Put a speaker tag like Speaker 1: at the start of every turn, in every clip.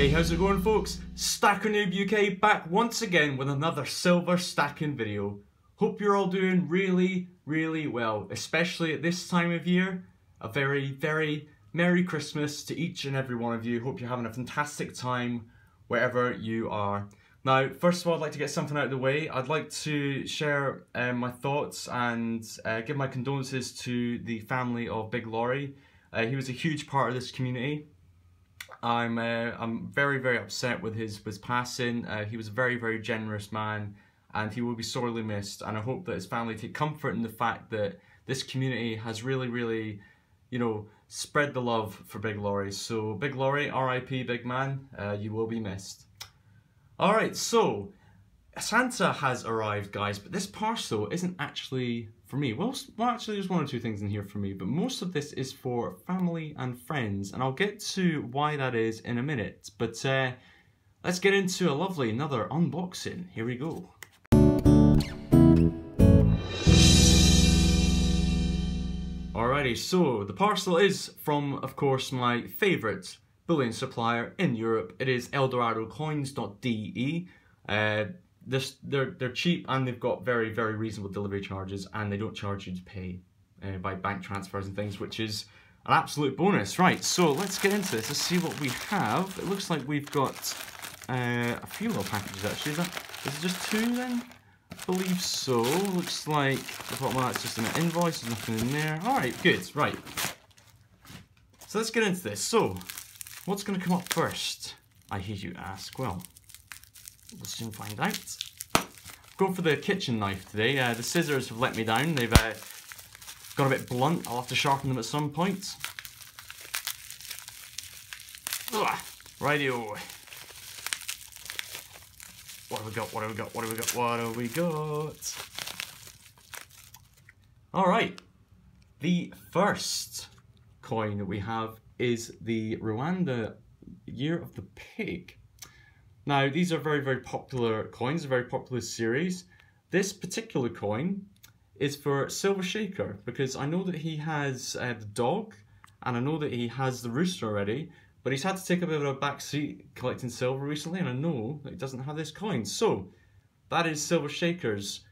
Speaker 1: Hey, how's it going, folks? Stacker Noob UK back once again with another silver stacking video. Hope you're all doing really well, especially at this time of year. A very Merry Christmas to each and every one of you. Hope you're having a fantastic time wherever you are. Now, first of all, I'd like to get something out of the way. I'd like to share my thoughts and give my condolences to the family of Big Laurie. He was a huge part of this community. I'm very upset with his passing. He was a very generous man, and he will be sorely missed. And I hope that his family take comfort in the fact that this community has really, you know, spread the love for Big Laurie. So Big Laurie, R.I.P. Big man, you will be missed. All right, so Santa has arrived, guys, but this parcel isn't actually for me. Well, actually, there's one or two things in here for me, but most of this is for family and friends, and I'll get to why that is in a minute. But let's get into another unboxing. Here we go. Alrighty, so the parcel is from, of course, my favourite bullion supplier in Europe. It is ElDoradoCoins.de. They're cheap, and they've got very reasonable delivery charges, and they don't charge you to pay by bank transfers and things, which is an absolute bonus. Right, so let's get into this. Let's see what we have. It looks like we've got a few little packages actually. Is it just two then? I believe so. Looks like the bottom of that's just an invoice. There's nothing in there. Alright, good. Right. So let's get into this. So, what's going to come up first, I hear you ask? Well, we'll soon find out. Go for the kitchen knife today. The scissors have let me down. They've got a bit blunt. I'll have to sharpen them at some point. Ugh, rightio. What have we got? Alright. The first coin that we have is the Rwanda Year of the Pig. Now, these are very popular coins, a very popular series. This particular coin is for Silver Shaker, because I know that he has the dog, and I know that he has the rooster already, but he's had to take a bit of a back seat collecting silver recently, and I know that he doesn't have this coin. So, that is Silver Shaker's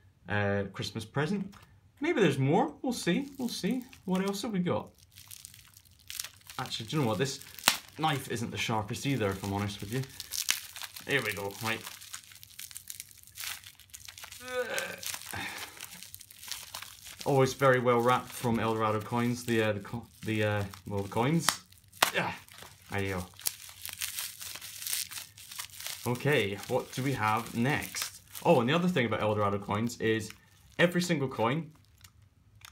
Speaker 1: Christmas present. Maybe there's more, we'll see. What else have we got? Actually, do you know what, this knife isn't the sharpest either, if I'm honest with you. Here we go, right. Always very well wrapped from Eldorado Coins, the coins. Yeah, there you go. Okay, what do we have next? Oh, and the other thing about Eldorado Coins is every single coin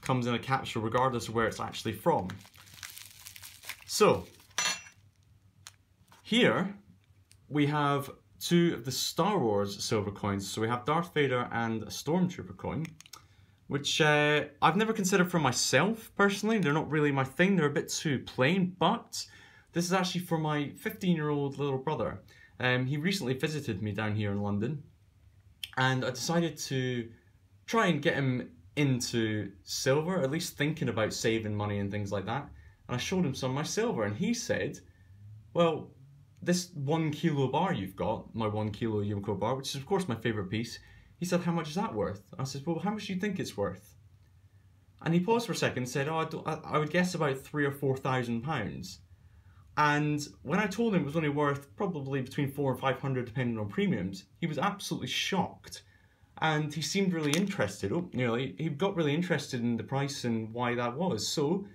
Speaker 1: comes in a capsule regardless of where it's actually from. So, here we have two of the Star Wars silver coins. So we have Darth Vader and a Stormtrooper coin, which I've never considered for myself personally. They're not really my thing. They're a bit too plain, but this is actually for my 15-year-old little brother. He recently visited me down here in London, and I decided to try and get him into silver, at least thinking about saving money and things like that. And I showed him some of my silver, and he said, well, this 1 kilo bar you've got, my 1 kilo Yumiko bar, which is of course my favourite piece, he said, how much is that worth? And I said, well, how much do you think it's worth? And he paused for a second and said, oh, I would guess about £3,000 or £4,000. And when I told him it was only worth probably between 400 and 500 depending on premiums, he was absolutely shocked. And he seemed really interested. He got really interested in the price and why that was. So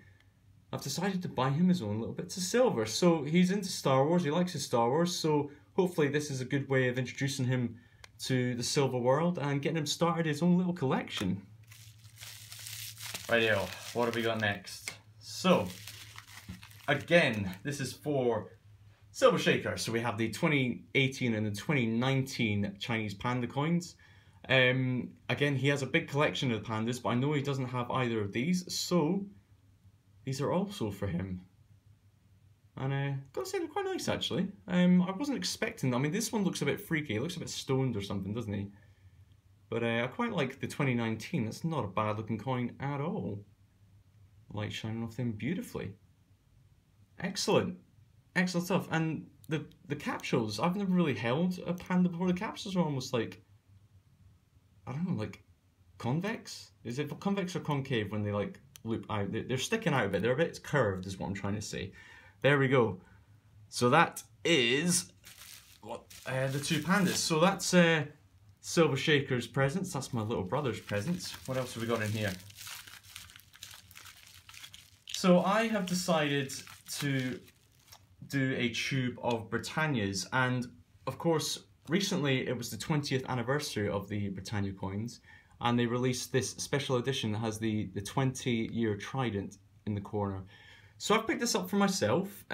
Speaker 1: I've decided to buy him his own little bits of silver. So he's into Star Wars, he likes his Star Wars, so hopefully this is a good way of introducing him to the silver world and getting him started his own little collection. Rightio, what have we got next? So, again, this is for Silver Shaker. So we have the 2018 and the 2019 Chinese panda coins. Again, he has a big collection of the pandas, but I know he doesn't have either of these, so these are also for him. And gotta say, they're quite nice actually. I wasn't expecting them. I mean, this one looks a bit freaky. He looks a bit stoned or something, doesn't he? But I quite like the 2019. That's not a bad looking coin at all. Light shining off them beautifully. Excellent. Excellent stuff. And the capsules, I've never really held a panda before. The capsules are almost like, I don't know, like convex? Is it convex or concave when they like loop out? They're sticking out a bit. They're a bit curved, is what I'm trying to say. There we go. So that is what the two pandas. So that's Silver Shaker's presents. That's my little brother's presents. What else have we got in here? So I have decided to do a tube of Britannias, and of course recently it was the 20th anniversary of the Britannia coins, and they released this special edition that has the 20-year trident in the corner. So I've picked this up for myself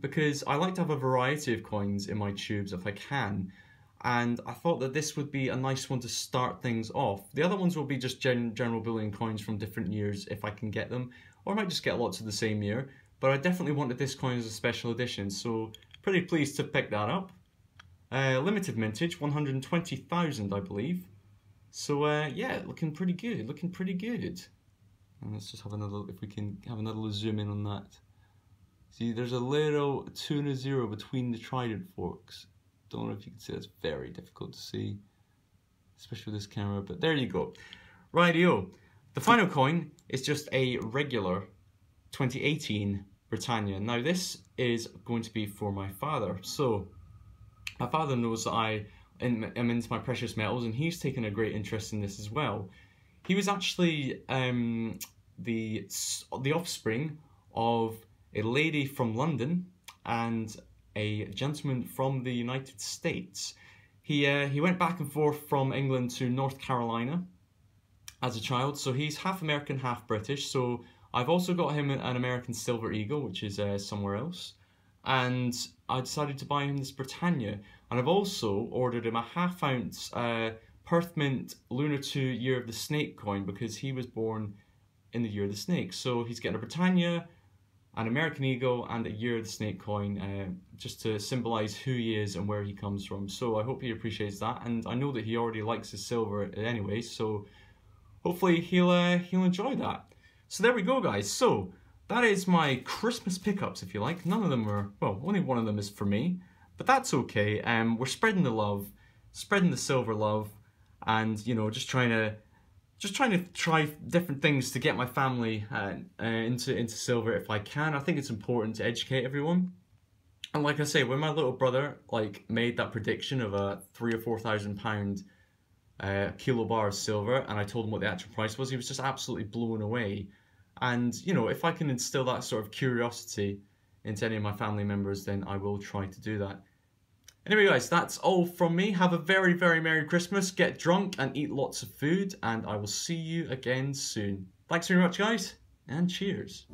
Speaker 1: because I like to have a variety of coins in my tubes if I can, and I thought that this would be a nice one to start things off. The other ones will be just general bullion coins from different years if I can get them, or I might just get lots of the same year, but I definitely wanted this coin as a special edition, so pretty pleased to pick that up. Limited mintage, 120,000 I believe. So yeah, looking pretty good, looking pretty good. And let's just have another, if we can have another zoom in on that. See, there's a little 2 and a 0 between the trident forks. Don't know if you can see, that's very difficult to see, especially with this camera, but there you go. Rightio. The final coin is just a regular 2018 Britannia. Now this is going to be for my father. So my father knows that I am into my precious metals, and he's taken a great interest in this as well. He was actually the offspring of a lady from London and a gentleman from the United States. He went back and forth from England to North Carolina as a child, so he's half American, half British. So I've also got him an American Silver Eagle, which is somewhere else, and I decided to buy him this Britannia, and I've also ordered him a half-ounce Perth Mint Lunar 2 Year of the Snake coin because he was born in the Year of the Snake. So he's getting a Britannia, an American Eagle, and a Year of the Snake coin, just to symbolise who he is and where he comes from. So I hope he appreciates that, and I know that he already likes his silver anyway, so hopefully he'll enjoy that. So there we go, guys. So that is my Christmas pickups, if you like. None of them are, well, only one of them is for me, but that's okay. We're spreading the love, spreading the silver love, and you know, just trying to try different things to get my family into silver if I can. I think it's important to educate everyone. And like I say, when my little brother like made that prediction of a £3,000 or £4,000 kilo bar of silver, and I told him what the actual price was, he was just absolutely blown away. And you know, if I can instill that sort of curiosity into any of my family members, then I will try to do that. Anyway guys, that's all from me. Have a very, very Merry Christmas, get drunk and eat lots of food, and I will see you again soon. Thanks very much guys, and cheers.